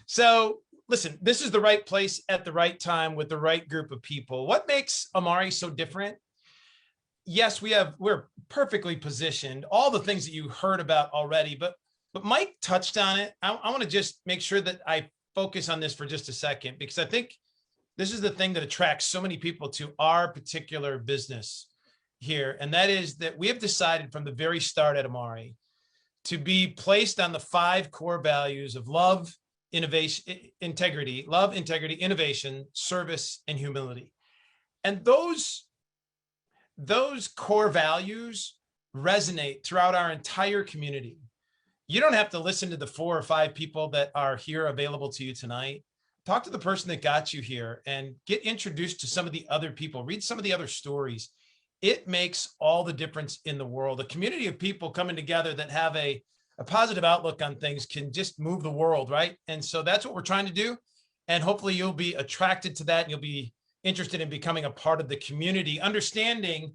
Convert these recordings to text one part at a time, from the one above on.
So listen, this is the right place at the right time with the right group of people. What makes Amari so different? Yes, we're perfectly positioned, all the things that you heard about already, but Mike touched on it. I want to just make sure that I focus on this for just a second, because I think this is the thing that attracts so many people to our particular business here. And that is that we have decided from the very start at Amari to be placed on the 5 core values of love, innovation, integrity, innovation, service, and humility. And those core values resonate throughout our entire community. You don't have to listen to the 4 or 5 people that are here available to you tonight. Talk to the person that got you here and get introduced to some of the other people. Read some of the other stories. It makes all the difference in the world. A community of people coming together that have a positive outlook on things can just move the world, right? And so that's what we're trying to do. And hopefully you'll be attracted to that and you'll be interested in becoming a part of the community, understanding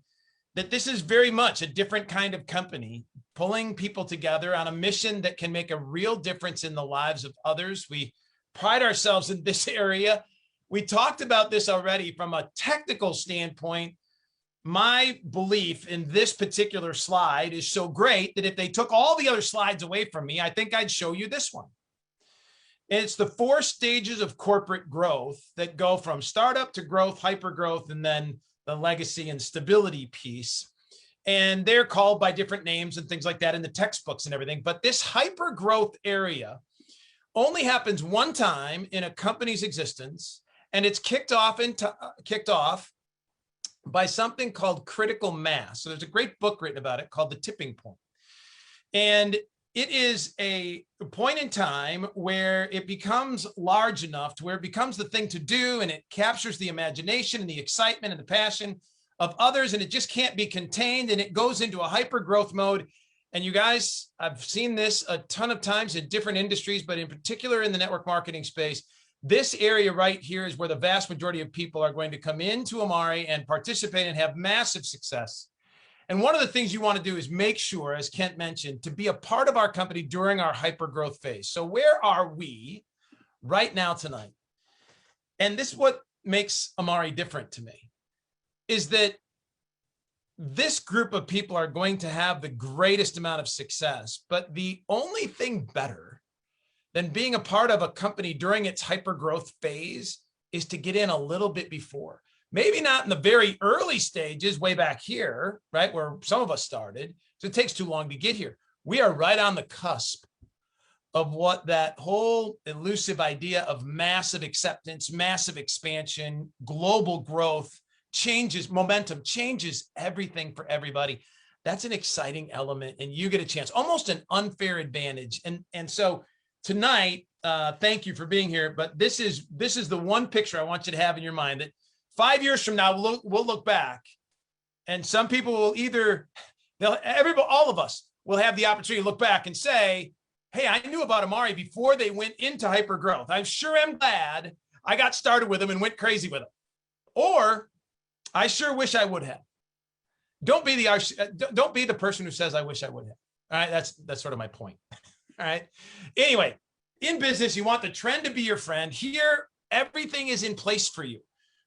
that this is very much a different kind of company, pulling people together on a mission that can make a real difference in the lives of others. We pride ourselves in this area. We talked about this already from a technical standpoint. My belief in this particular slide is so great that if they took all the other slides away from me, I think I'd show you this one. It's the 4 stages of corporate growth that go from startup to growth, hyper growth, and then the legacy and stability piece. And they're called by different names and things like that in the textbooks and everything. But this hyper growth area only happens one time in a company's existence, and it's kicked off by something called critical mass. So there's a great book written about it called The Tipping Point. And it is a point in time where it becomes large enough to where it becomes the thing to do, and it captures the imagination and the excitement and the passion of others, and it just can't be contained, and it goes into a hyper growth mode. And you guys, I've seen this a ton of times in different industries, but in particular in the network marketing space. This area right here is where the vast majority of people are going to come into Amari and participate and have massive success. And one of the things you want to do is make sure, as Kent mentioned, to be a part of our company during our hyper growth phase. So where are we right now tonight? And this is what makes Amari different to me, is that this group of people are going to have the greatest amount of success, but the only thing better than being a part of a company during its hyper growth phase is to get in a little bit before. Maybe not in the very early stages, way back here, right, where some of us started, so it takes too long to get here. We are right on the cusp of what that whole elusive idea of massive acceptance, massive expansion, global growth changes, momentum changes everything for everybody. That's an exciting element, and you get a chance, almost an unfair advantage. And so tonight, thank you for being here, but this is the one picture I want you to have in your mind, that 5 years from now, we'll look back, and some people will all of us will have the opportunity to look back and say, hey, I knew about Amari before they went into hyper growth. I sure am glad I got started with them and went crazy with them. Or I sure wish I would have. Don't be the person who says I wish I would have. All right, that's sort of my point. All right. Anyway, in business, you want the trend to be your friend. Here, everything is in place for you,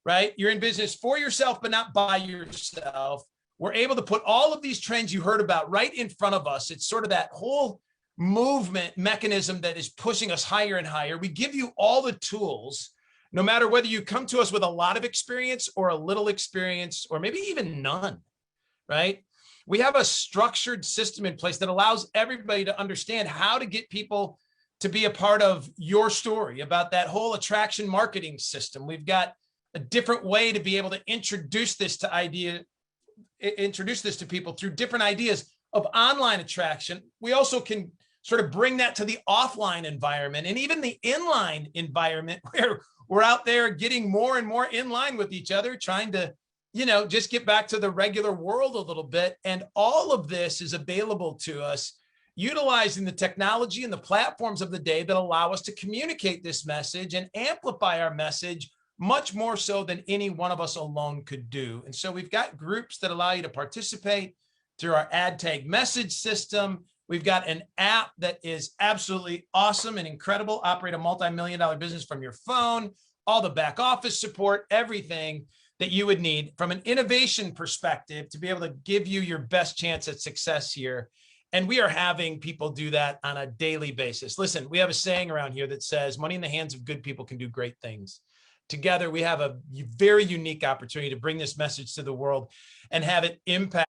right? You're in business for yourself, but not by yourself. We're able to put all of these trends you heard about right in front of us. It's sort of that whole movement mechanism that is pushing us higher and higher. We give you all the tools, no matter whether you come to us with a lot of experience or a little experience, or maybe even none, right? We have a structured system in place that allows everybody to understand how to get people to be a part of your story about that whole attraction marketing system. We've got a different way to be able to introduce this to people through different ideas of online attraction. We also can sort of bring that to the offline environment and even the inline environment, where we're out there getting more and more in line with each other, trying to, just get back to the regular world a little bit. And all of this is available to us utilizing the technology and the platforms of the day that allow us to communicate this message and amplify our message much more so than any one of us alone could do. And so we've got groups that allow you to participate through our ad tag message system. We've got an app that is absolutely awesome and incredible. Operate a multi-million-dollar business from your phone, all the back office support, everything that you would need from an innovation perspective to be able to give you your best chance at success here. And we are having people do that on a daily basis. Listen, we have a saying around here that says money in the hands of good people can do great things. Together, we have a very unique opportunity to bring this message to the world and have it impact